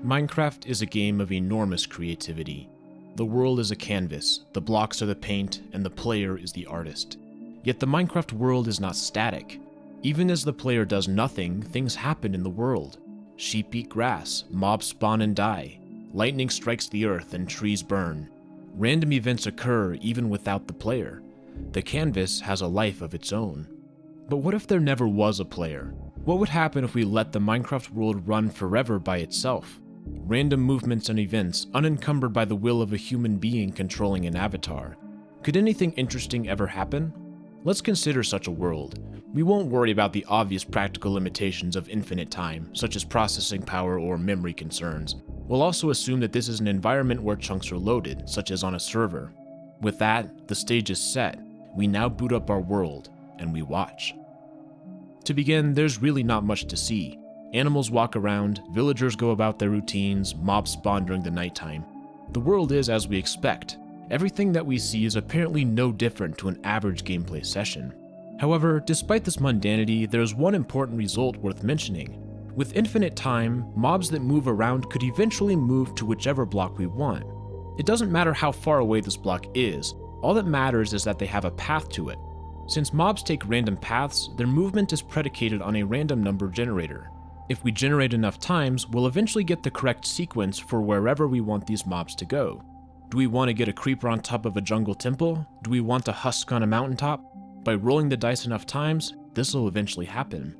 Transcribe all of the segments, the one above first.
Minecraft is a game of enormous creativity. The world is a canvas, the blocks are the paint, and the player is the artist. Yet the Minecraft world is not static. Even as the player does nothing, things happen in the world. Sheep eat grass, mobs spawn and die, lightning strikes the earth and trees burn. Random events occur even without the player. The canvas has a life of its own. But what if there never was a player? What would happen if we let the Minecraft world run forever by itself? Random movements and events, unencumbered by the will of a human being controlling an avatar. Could anything interesting ever happen? Let's consider such a world. We won't worry about the obvious practical limitations of infinite time, such as processing power or memory concerns. We'll also assume that this is an environment where chunks are loaded, such as on a server. With that, the stage is set. We now boot up our world, and we watch. To begin, there's really not much to see. Animals walk around, villagers go about their routines, mobs spawn during the nighttime. The world is as we expect. Everything that we see is apparently no different to an average gameplay session. However, despite this mundanity, there is one important result worth mentioning. With infinite time, mobs that move around could eventually move to whichever block we want. It doesn't matter how far away this block is, all that matters is that they have a path to it. Since mobs take random paths, their movement is predicated on a random number generator. If we generate enough times, we'll eventually get the correct sequence for wherever we want these mobs to go. Do we want to get a creeper on top of a jungle temple? Do we want a husk on a mountaintop? By rolling the dice enough times, this will eventually happen.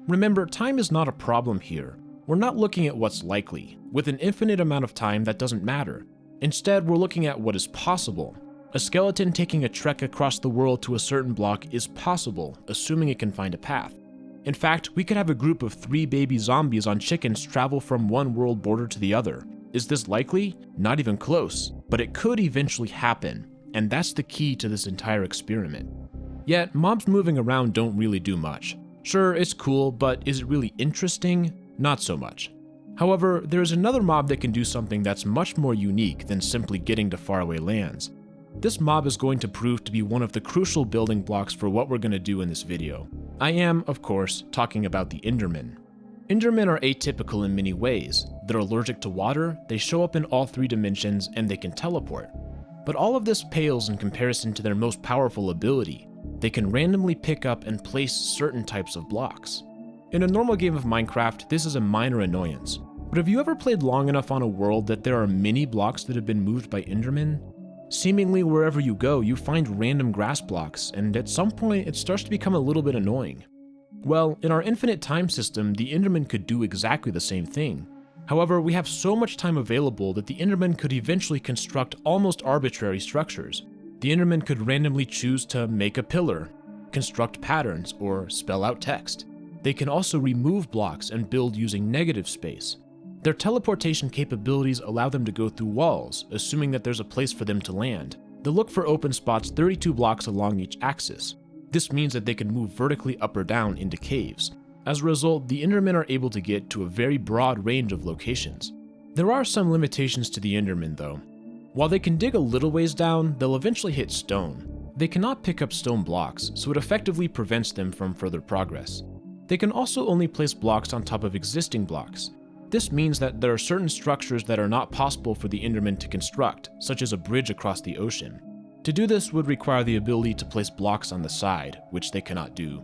Remember, time is not a problem here. We're not looking at what's likely. With an infinite amount of time, that doesn't matter. Instead, we're looking at what is possible. A skeleton taking a trek across the world to a certain block is possible, assuming it can find a path. In fact, we could have a group of 3 baby zombies on chickens travel from one world border to the other. Is this likely? Not even close, but it could eventually happen, and that's the key to this entire experiment. Yet, mobs moving around don't really do much. Sure, it's cool, but is it really interesting? Not so much. However, there is another mob that can do something that's much more unique than simply getting to faraway lands. This mob is going to prove to be one of the crucial building blocks for what we're going to do in this video. I am, of course, talking about the Endermen. Endermen are atypical in many ways. They're allergic to water, they show up in all 3 dimensions, and they can teleport. But all of this pales in comparison to their most powerful ability. They can randomly pick up and place certain types of blocks. In a normal game of Minecraft, this is a minor annoyance. But have you ever played long enough on a world that there are many blocks that have been moved by Endermen? Seemingly wherever you go, you find random grass blocks, and at some point it starts to become a little bit annoying. Well, in our infinite time system, the Enderman could do exactly the same thing. However, we have so much time available that the Enderman could eventually construct almost arbitrary structures. The Enderman could randomly choose to make a pillar, construct patterns, or spell out text. They can also remove blocks and build using negative space. Their teleportation capabilities allow them to go through walls, assuming that there's a place for them to land. They look for open spots 32 blocks along each axis. This means that they can move vertically up or down into caves. As a result, the Endermen are able to get to a very broad range of locations. There are some limitations to the Endermen though. While they can dig a little ways down, they'll eventually hit stone. They cannot pick up stone blocks, so it effectively prevents them from further progress. They can also only place blocks on top of existing blocks. This means that there are certain structures that are not possible for the Endermen to construct, such as a bridge across the ocean. To do this would require the ability to place blocks on the side, which they cannot do.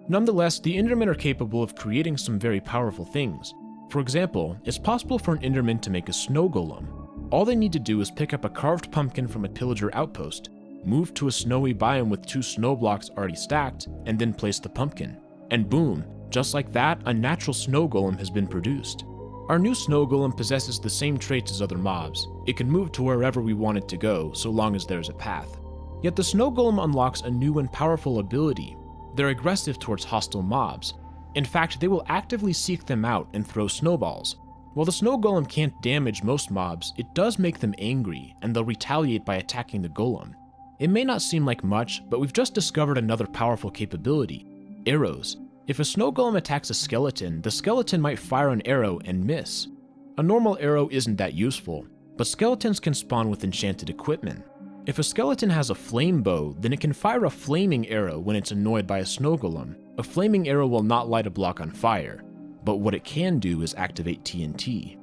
Nonetheless, the Endermen are capable of creating some very powerful things. For example, it's possible for an Enderman to make a snow golem. All they need to do is pick up a carved pumpkin from a pillager outpost, move to a snowy biome with 2 snow blocks already stacked, and then place the pumpkin. And boom, just like that, a natural snow golem has been produced. Our new snow golem possesses the same traits as other mobs. It can move to wherever we want it to go, so long as there's a path. Yet the snow golem unlocks a new and powerful ability. They're aggressive towards hostile mobs. In fact, they will actively seek them out and throw snowballs. While the snow golem can't damage most mobs, it does make them angry, and they'll retaliate by attacking the golem. It may not seem like much, but we've just discovered another powerful capability: arrows. If a snow golem attacks a skeleton, the skeleton might fire an arrow and miss. A normal arrow isn't that useful, but skeletons can spawn with enchanted equipment. If a skeleton has a flame bow, then it can fire a flaming arrow when it's annoyed by a snow golem. A flaming arrow will not light a block on fire, but what it can do is activate TNT.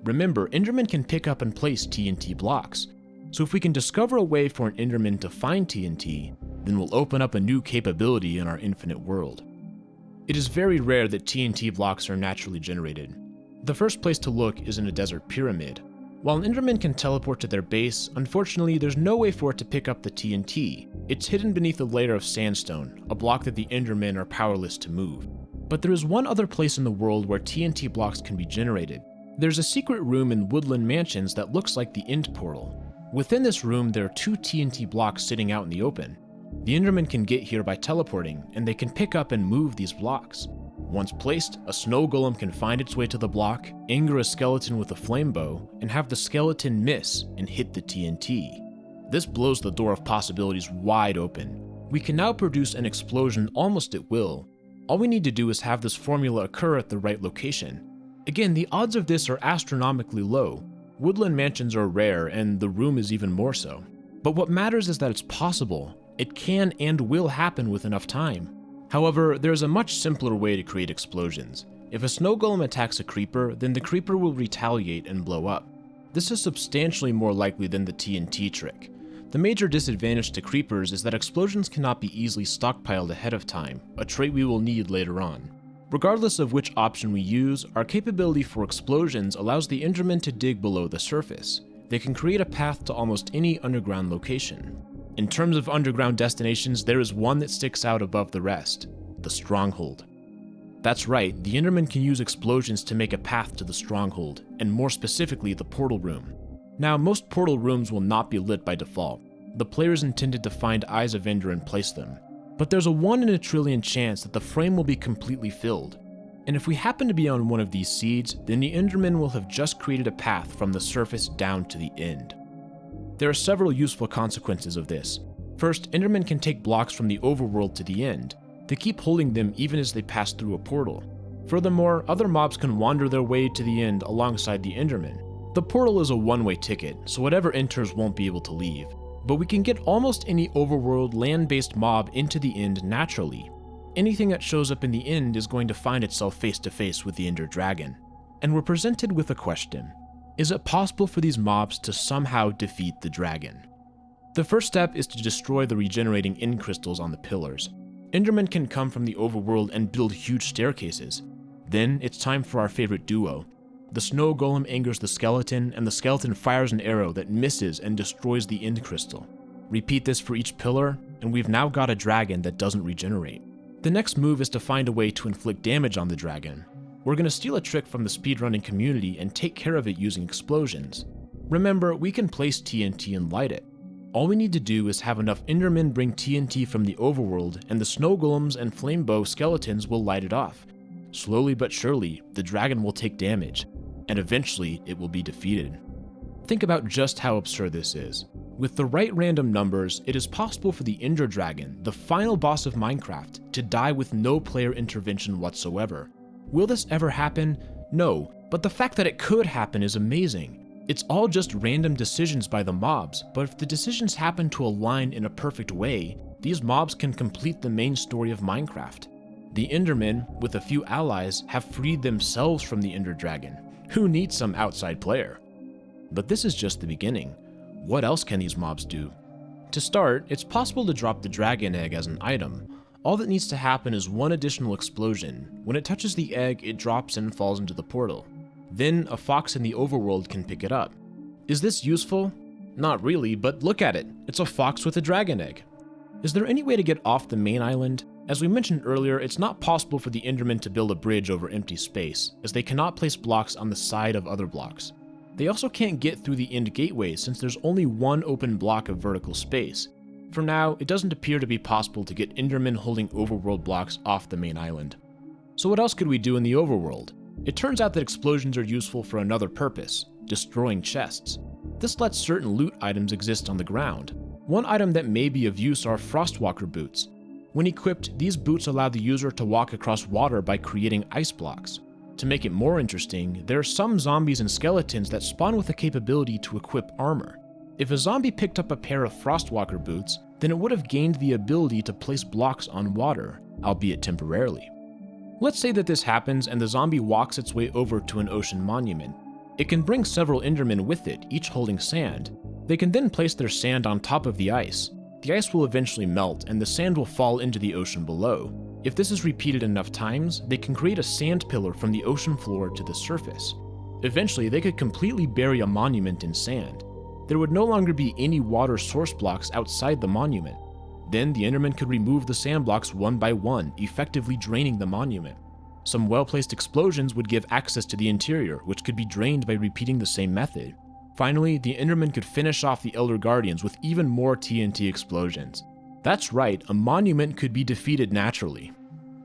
Remember, Endermen can pick up and place TNT blocks, so if we can discover a way for an Enderman to find TNT, then we'll open up a new capability in our infinite world. It is very rare that TNT blocks are naturally generated. The first place to look is in a desert pyramid. While an Enderman can teleport to their base, unfortunately there's no way for it to pick up the TNT. It's hidden beneath a layer of sandstone, a block that the Endermen are powerless to move. But there is one other place in the world where TNT blocks can be generated. There's a secret room in Woodland Mansions that looks like the End Portal. Within this room, there are 2 TNT blocks sitting out in the open. The Endermen can get here by teleporting, and they can pick up and move these blocks. Once placed, a snow golem can find its way to the block, anger a skeleton with a flame bow, and have the skeleton miss and hit the TNT. This blows the door of possibilities wide open. We can now produce an explosion almost at will. All we need to do is have this formula occur at the right location. Again, the odds of this are astronomically low. Woodland Mansions are rare, and the room is even more so. But what matters is that it's possible. It can and will happen with enough time. However, there's a much simpler way to create explosions. If a snow golem attacks a creeper, then the creeper will retaliate and blow up. This is substantially more likely than the TNT trick. The major disadvantage to creepers is that explosions cannot be easily stockpiled ahead of time, a trait we will need later on. Regardless of which option we use, our capability for explosions allows the Endermen to dig below the surface. They can create a path to almost any underground location. In terms of underground destinations, there is one that sticks out above the rest: the Stronghold. That's right, the Endermen can use explosions to make a path to the Stronghold, and more specifically the portal room. Now, most portal rooms will not be lit by default. The player is intended to find Eyes of Ender and place them. But there's a 1 in a trillion chance that the frame will be completely filled. And if we happen to be on one of these seeds, then the Endermen will have just created a path from the surface down to the end. There are several useful consequences of this. First, Endermen can take blocks from the overworld to the end. They keep holding them even as they pass through a portal. Furthermore, other mobs can wander their way to the end alongside the Endermen. The portal is a one-way ticket, so whatever enters won't be able to leave. But we can get almost any overworld land-based mob into the end naturally. Anything that shows up in the end is going to find itself face-to-face with the Ender Dragon. And we're presented with a question. Is it possible for these mobs to somehow defeat the dragon? The first step is to destroy the regenerating end crystals on the pillars. Endermen can come from the overworld and build huge staircases. Then it's time for our favorite duo. The snow golem angers the skeleton, and the skeleton fires an arrow that misses and destroys the end crystal. Repeat this for each pillar, and we've now got a dragon that doesn't regenerate. The next move is to find a way to inflict damage on the dragon. We're going to steal a trick from the speedrunning community and take care of it using explosions. Remember, we can place TNT and light it. All we need to do is have enough Endermen bring TNT from the overworld, and the snow golems and flame bow skeletons will light it off. Slowly but surely, the dragon will take damage, and eventually it will be defeated. Think about just how absurd this is. With the right random numbers, it is possible for the Ender Dragon, the final boss of Minecraft, to die with no player intervention whatsoever. Will this ever happen? No, but the fact that it could happen is amazing. It's all just random decisions by the mobs, but if the decisions happen to align in a perfect way, these mobs can complete the main story of Minecraft. The Endermen, with a few allies, have freed themselves from the Ender Dragon. Who needs some outside player? But this is just the beginning. What else can these mobs do? To start, it's possible to drop the dragon egg as an item. All that needs to happen is one additional explosion. When it touches the egg, it drops and falls into the portal. Then, a fox in the overworld can pick it up. Is this useful? Not really, but look at it. It's a fox with a dragon egg. Is there any way to get off the main island? As we mentioned earlier, it's not possible for the Endermen to build a bridge over empty space, as they cannot place blocks on the side of other blocks. They also can't get through the end gateway since there's only one open block of vertical space. For now, it doesn't appear to be possible to get Endermen holding overworld blocks off the main island. So what else could we do in the overworld? It turns out that explosions are useful for another purpose: destroying chests. This lets certain loot items exist on the ground. One item that may be of use are Frostwalker Boots. When equipped, these boots allow the user to walk across water by creating ice blocks. To make it more interesting, there are some zombies and skeletons that spawn with the capability to equip armor. If a zombie picked up a pair of Frostwalker Boots, then it would have gained the ability to place blocks on water, albeit temporarily. Let's say that this happens and the zombie walks its way over to an ocean monument. It can bring several Endermen with it, each holding sand. They can then place their sand on top of the ice. The ice will eventually melt, and the sand will fall into the ocean below. If this is repeated enough times, they can create a sand pillar from the ocean floor to the surface. Eventually, they could completely bury a monument in sand. There would no longer be any water source blocks outside the monument. Then the Endermen could remove the sand blocks one by one, effectively draining the monument. Some well-placed explosions would give access to the interior, which could be drained by repeating the same method. Finally, the Endermen could finish off the Elder Guardians with even more TNT explosions. That's right, a monument could be defeated naturally.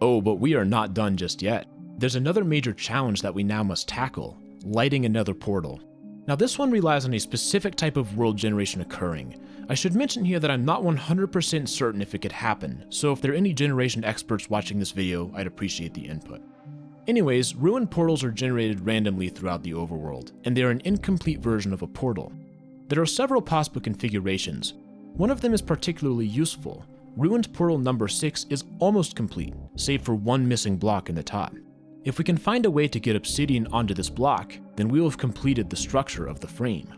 Oh, but we are not done just yet. There's another major challenge that we now must tackle: lighting another portal. Now this one relies on a specific type of world generation occurring. I should mention here that I'm not 100% certain if it could happen, so if there are any generation experts watching this video, I'd appreciate the input. Anyways, ruined portals are generated randomly throughout the overworld, and they are an incomplete version of a portal. There are several possible configurations. One of them is particularly useful. Ruined portal number 6 is almost complete, save for one missing block in the top. If we can find a way to get obsidian onto this block, then we will have completed the structure of the frame.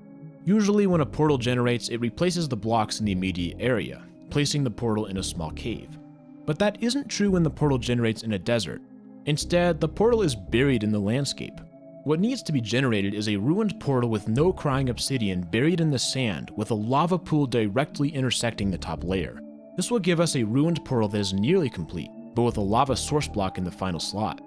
Usually when a portal generates, it replaces the blocks in the immediate area, placing the portal in a small cave. But that isn't true when the portal generates in a desert. Instead, the portal is buried in the landscape. What needs to be generated is a ruined portal with no crying obsidian buried in the sand, with a lava pool directly intersecting the top layer. This will give us a ruined portal that is nearly complete, but with a lava source block in the final slot.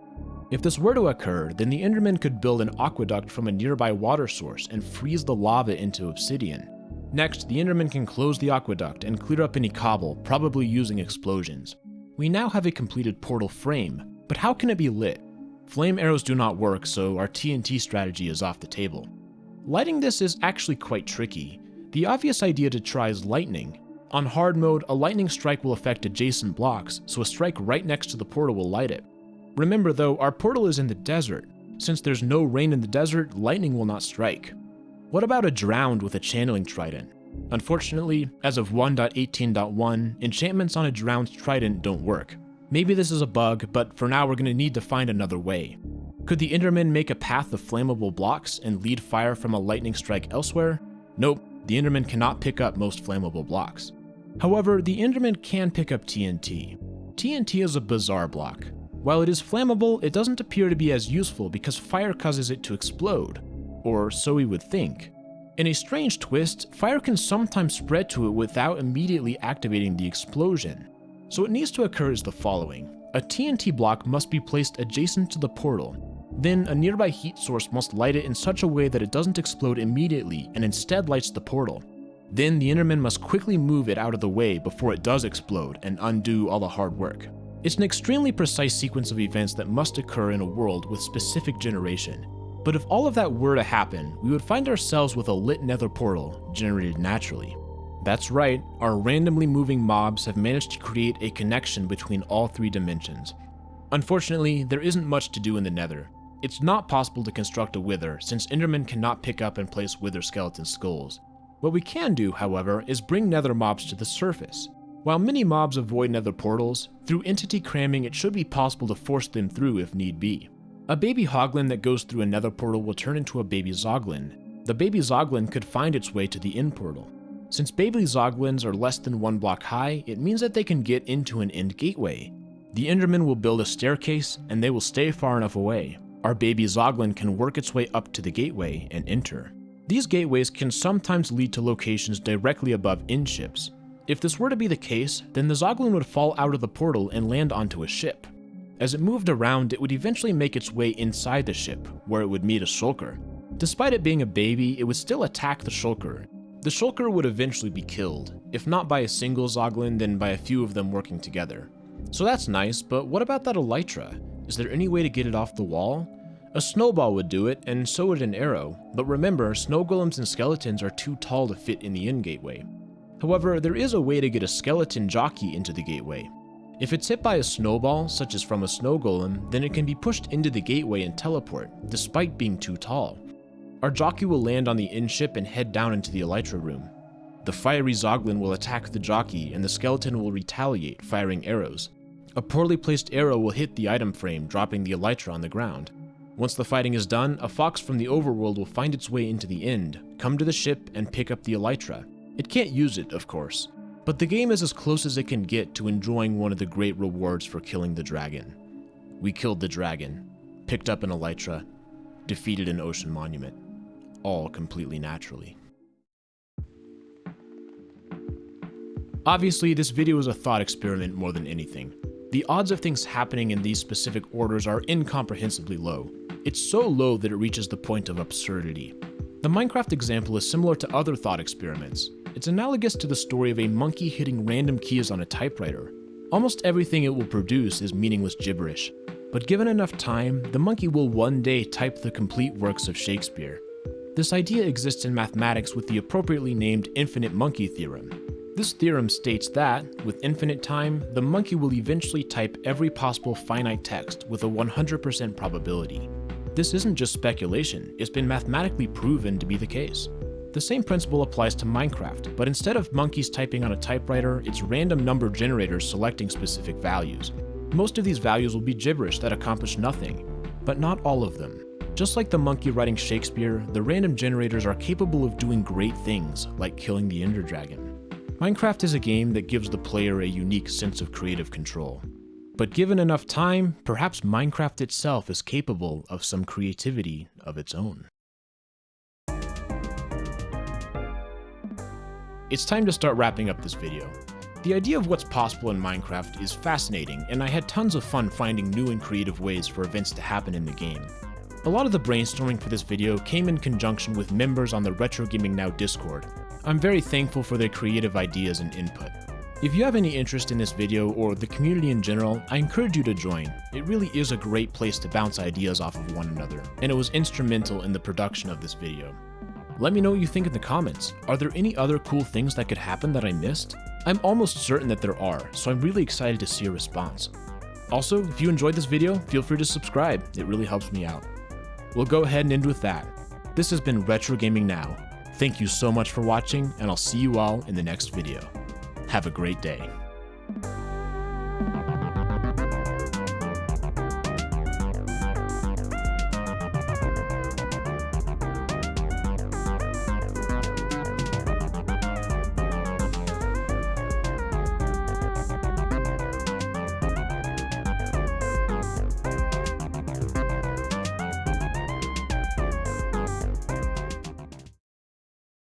If this were to occur, then the Endermen could build an aqueduct from a nearby water source and freeze the lava into obsidian. Next, the Endermen can close the aqueduct and clear up any cobble, probably using explosions. We now have a completed portal frame, but how can it be lit? Flame arrows do not work, so our TNT strategy is off the table. Lighting this is actually quite tricky. The obvious idea to try is lightning. On hard mode, a lightning strike will affect adjacent blocks, so a strike right next to the portal will light it. Remember though, our portal is in the desert. Since there's no rain in the desert, lightning will not strike. What about a drowned with a channeling trident? Unfortunately, as of 1.18.1, enchantments on a drowned trident don't work. Maybe this is a bug, but for now we're going to need to find another way. Could the Endermen make a path of flammable blocks and lead fire from a lightning strike elsewhere? Nope, the Endermen cannot pick up most flammable blocks. However, the Endermen can pick up TNT. TNT is a bizarre block. While it is flammable, it doesn't appear to be as useful because fire causes it to explode. Or so we would think. In a strange twist, fire can sometimes spread to it without immediately activating the explosion. So what needs to occur is the following. A TNT block must be placed adjacent to the portal. Then a nearby heat source must light it in such a way that it doesn't explode immediately and instead lights the portal. Then the Endermen must quickly move it out of the way before it does explode and undo all the hard work. It's an extremely precise sequence of events that must occur in a world with specific generation. But if all of that were to happen, we would find ourselves with a lit nether portal generated naturally. That's right, our randomly moving mobs have managed to create a connection between all three dimensions. Unfortunately, there isn't much to do in the nether. It's not possible to construct a wither, since Endermen cannot pick up and place wither skeleton skulls. What we can do, however, is bring nether mobs to the surface. While many mobs avoid nether portals, through entity cramming it should be possible to force them through if need be. A baby hoglin that goes through a nether portal will turn into a baby zoglin. The baby zoglin could find its way to the end portal. Since baby zoglins are less than 1 block high, it means that they can get into an end gateway. The Endermen will build a staircase, and they will stay far enough away. Our baby zoglin can work its way up to the gateway and enter. These gateways can sometimes lead to locations directly above end ships. If this were to be the case, then the zoglin would fall out of the portal and land onto a ship. As it moved around, it would eventually make its way inside the ship, where it would meet a shulker. Despite it being a baby, it would still attack the shulker. The shulker would eventually be killed, if not by a single zoglin, then by a few of them working together. So that's nice, but what about that elytra? Is there any way to get it off the wall? A snowball would do it, and so would an arrow, but remember, snow golems and skeletons are too tall to fit in the end gateway. However, there is a way to get a skeleton jockey into the gateway. If it's hit by a snowball, such as from a snow golem, then it can be pushed into the gateway and teleport, despite being too tall. Our jockey will land on the end ship and head down into the elytra room. The fiery zoglin will attack the jockey, and the skeleton will retaliate, firing arrows. A poorly placed arrow will hit the item frame, dropping the elytra on the ground. Once the fighting is done, a fox from the overworld will find its way into the End, come to the ship, and pick up the elytra. It can't use it, of course, but the game is as close as it can get to enjoying one of the great rewards for killing the dragon. We killed the dragon, picked up an elytra, defeated an ocean monument, all completely naturally. Obviously, this video is a thought experiment more than anything. The odds of things happening in these specific orders are incomprehensibly low. It's so low that it reaches the point of absurdity. The Minecraft example is similar to other thought experiments. It's analogous to the story of a monkey hitting random keys on a typewriter. Almost everything it will produce is meaningless gibberish, but given enough time, the monkey will one day type the complete works of Shakespeare. This idea exists in mathematics with the appropriately named infinite monkey theorem. This theorem states that, with infinite time, the monkey will eventually type every possible finite text with a 100% probability. This isn't just speculation, it's been mathematically proven to be the case. The same principle applies to Minecraft, but instead of monkeys typing on a typewriter, it's random number generators selecting specific values. Most of these values will be gibberish that accomplish nothing, but not all of them. Just like the monkey writing Shakespeare, the random generators are capable of doing great things, like killing the Ender Dragon. Minecraft is a game that gives the player a unique sense of creative control. But given enough time, perhaps Minecraft itself is capable of some creativity of its own. It's time to start wrapping up this video. The idea of what's possible in Minecraft is fascinating, and I had tons of fun finding new and creative ways for events to happen in the game. A lot of the brainstorming for this video came in conjunction with members on the RetroGamingNow Discord. I'm very thankful for their creative ideas and input. If you have any interest in this video or the community in general, I encourage you to join. It really is a great place to bounce ideas off of one another, and it was instrumental in the production of this video. Let me know what you think in the comments. Are there any other cool things that could happen that I missed? I'm almost certain that there are, so I'm really excited to see a response. Also, if you enjoyed this video, feel free to subscribe. It really helps me out. We'll go ahead and end with that. This has been RetroGamingNow. Thank you so much for watching, and I'll see you all in the next video. Have a great day.